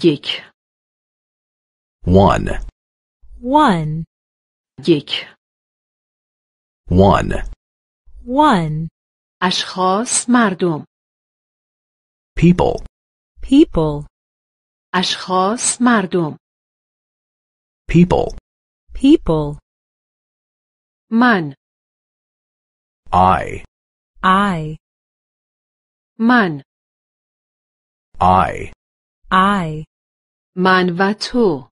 یک. One. One. یک. One. One. اشخاص مردم. People. People. اشخاص مردم. People. People. من. I. I. من. I. I. من و تو.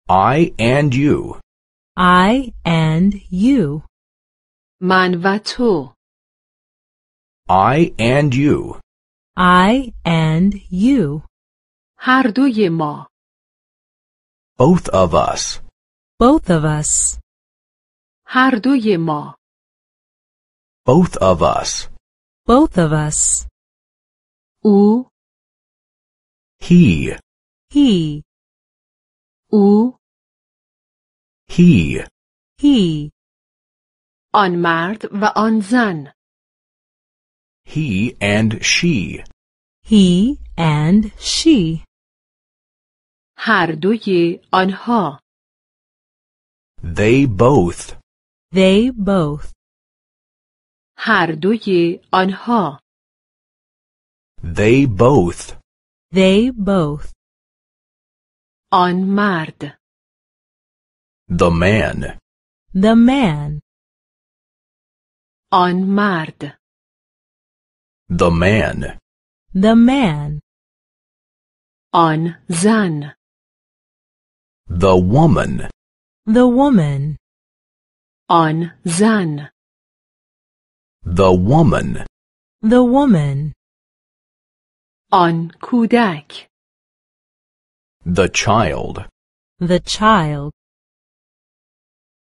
I and you. I and you. من و تو. I and you. I and you. هر دوی ما. Both of us. Both of us. هر دوی ما. Both of us. Both of us. او. He. He. او. He. He. آن مرد و آن زن. He and she. He and she. هر دوی آنها. They both. They both. هر دوی آنها. They both. They both. آن مرد. The man. The man. آن مرد. The man. The man. آن زن. The woman. The woman. آن زن. The woman. The woman. آن کودک. The child. The child.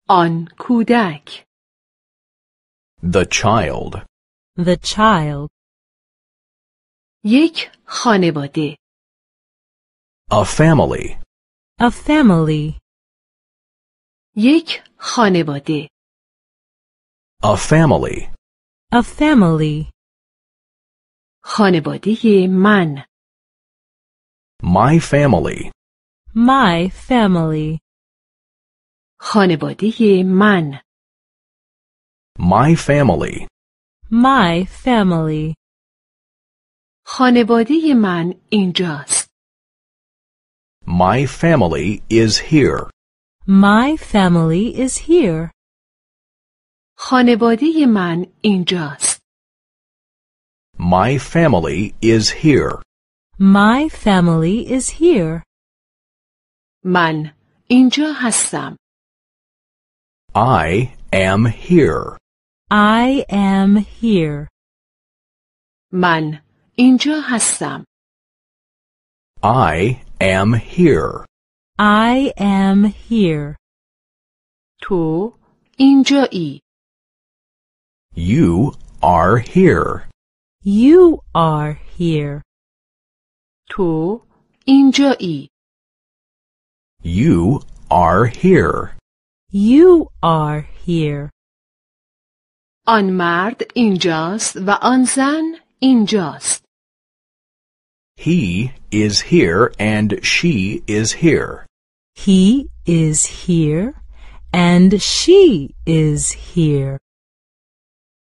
آن کودک. The child. The child. یک خانواده. A family. A family. یک خانواده. A family. A family. خانواده من. My family. My family. خانواده من. My family. My family. خانواده من اینجاست. My family is here. My family is here. خانواده من اینجاست. My family is here. My family is here. من اینجا هستم. I am here. I am here. من اینجا هستم. I am here. I am here. تو اینجایی. You are here. You are here. تو اینجایی. You are here. You are here. آن مرد اینجاست و آن زن اینجاست. He is here and she is here. He is here and she is here.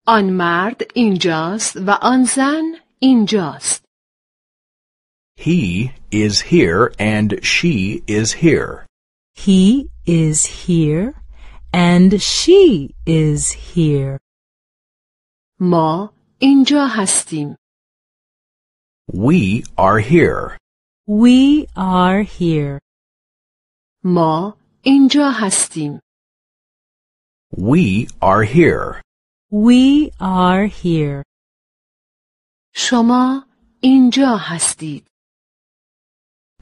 آن مرد اینجاست و آن زن اینجاست. He is here and she is here. He is here and she is here. ما اینجا هستیم. We are here. We are here. ما اینجا هستیم. We are here. We are here. شما اینجا هستید.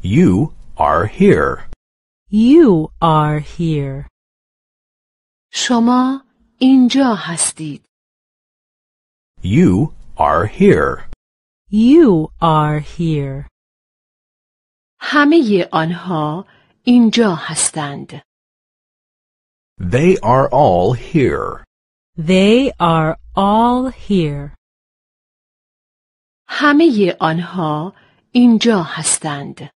You are here. You are here. شما اینجا هستید. You are here. You are here. همه آنها اینجا هستند. They are all here. They are all here. همه آنها اینجا هستند.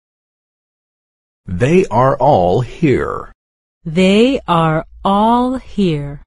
They are all here. They are all here.